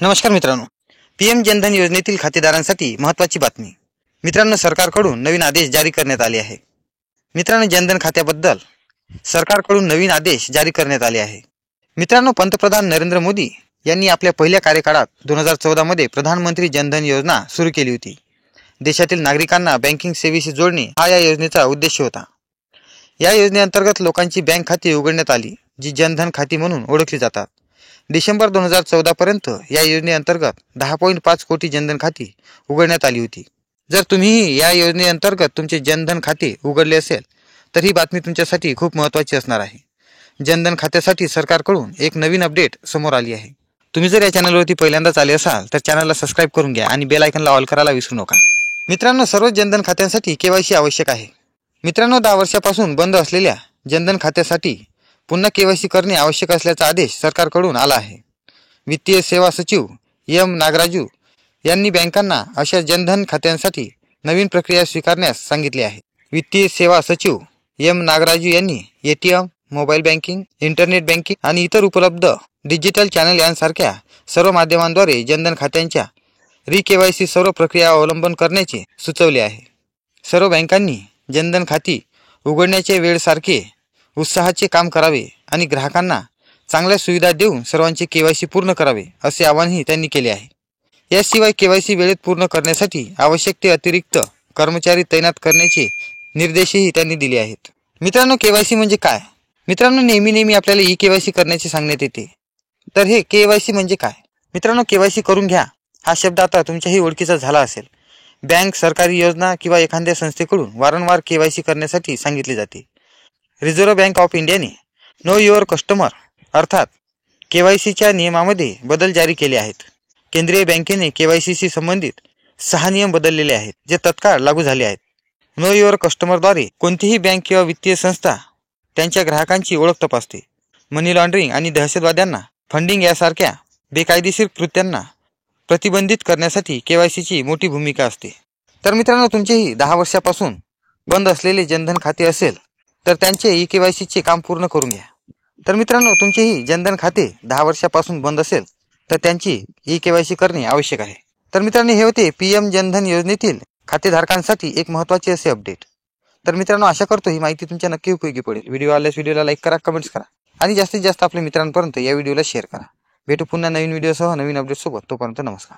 नमस्कार मित्रांनो, पीएम जनधन योजनेतील खातेदारांसाठी महत्त्वाची बातमी. मित्रांनो, सरकारकडून नवीन आदेश जारी करण्यात आले आहे. मित्रांनो, जनधन खात्याबद्दल सरकारकडून नवीन आदेश जारी करण्यात आले आहे. मित्रांनो, पंतप्रधान नरेंद्र मोदी यांनी आपल्या पहिल्या कार्यकाळात 2014 मध्ये प्रधानमंत्री जनधन योजना सुरू केली होती. देशातील नागरिकांना बँकिंग सेवेशी जोडणे हा या योजनेचा उद्देश होता. या योजनेअंतर्गत लोकांची बँक खाती उघडण्यात आली, जी जनधन खाती म्हणून ओळखली जातात. डिसेंबर 2014 पर्यंत या योजनेअंतर्गत 10.5 कोटी जनधन खाती उघडण्यात आली होती. जर तुम्ही या योजनेअंतर्गत तुमचे जनधन खाते उघडले असेल तर ही बातमी तुमच्यासाठी खूप महत्त्वाची असणार आहे. जनधन खात्यासाठी सरकारकडून एक नवीन अपडेट समोर आली आहे. तुम्ही जर या चॅनलवरती पहिल्यांदाच आले असाल तर चॅनलला सबस्क्राईब करून घ्या आणि बेल आयकॉनला ऑल करायला विसरू नका. मित्रांनो, सर्व जनधन खात्यांसाठी केवायसी आवश्यक आहे. मित्रांनो, 10 वर्षापासून बंद असलेल्या जनधन खात्यासाठी पुन्हा केवायसी करणे आवश्यक असल्याचा आदेश सरकारकडून आला आहे. वित्तीय सेवा सचिव एम नागराजू यांनी बँकांना अशा जनधन खात्यांसाठी नवीन प्रक्रिया स्वीकारण्यास सांगितले आहे. वित्तीय सेवा सचिव एम नागराजू यांनी ATM, mobile banking, internet banking आणि इतर उपलब्ध डिजिटल चॅनल यांसारख्या सर्व माध्यमांद्वारे जनधन खात्यांच्या केवायसी सर्व प्रक्रिया अवलंबन करण्याचे सुचवले आहे. सर्व बँकांनी जनधन खाती उघडण्याचे वेळेसारखे उत्साहाचे काम करावे आणि ग्राहकांना चांगल्या सुविधा देऊन सर्वांचे केवायसी पूर्ण करावे असे आवाहनही त्यांनी केले आहे. याशिवाय केवायसी वेळेत पूर्ण करण्यासाठी आवश्यक ते अतिरिक्त कर्मचारी तैनात करण्याचे निर्देशही त्यांनी दिले आहेत. मित्रांनो, केवायसी म्हणजे काय? मित्रांनो, नेहमी आपल्याला केवायसी करण्याचे सांगण्यात येते. तर हे केवायसी म्हणजे काय? मित्रांनो, केवायसी करून घ्या हा शब्द आता तुमच्याही ओळखीचा झाला असेल. बँक, सरकारी योजना किंवा एखाद्या संस्थेकडून वारंवार केवायसी करण्यासाठी सांगितले जाते. रिझर्व्ह बँक ऑफ इंडियाने नो युअर कस्टमर अर्थात केवायसीच्या नियमामध्ये बदल जारी केले आहेत. केंद्रीय बँकेने केवायसीशी संबंधित 6 नियम बदललेले आहेत, जे तत्काळ लागू झाले आहेत. नो युअर कस्टमरद्वारे कोणतीही बँक किंवा वित्तीय संस्था त्यांच्या ग्राहकांची ओळख तपासते. मनी लॉन्ड्रिंग आणि दहशतवाद्यांना फंडिंग यासारख्या बेकायदेशीर कृत्यांना प्रतिबंधित करण्यासाठी केवायसीची मोठी भूमिका असते. तर मित्रांनो, तुमचेही 10 वर्षापासून बंद असलेले जनधन खाते असेल तर त्यांचे केवायसीचे काम पूर्ण करून घ्या. तर मित्रांनो, तुमचेही जनधन खाते 10 वर्षापासून बंद असेल तर त्यांची केवायसी करणे आवश्यक आहे. तर मित्रांनो, हे होते पीएम जनधन योजनेतील खातेधारकांसाठी एक महत्त्वाचे असे अपडेट. तर मित्रांनो, आशा करतो ही माहिती तुमच्या नक्की उपयोगी पडेल. व्हिडिओ आल्यास व्हिडिओला लाईक करा, कमेंट्स करा आणि जास्तीत जास्त आपल्या मित्रांपर्यंत या व्हिडिओला शेअर करा. भेटू पुन्हा नवीन व्हिडिओसह नवीन अपडेटसोबत. तोपर्यंत नमस्कार.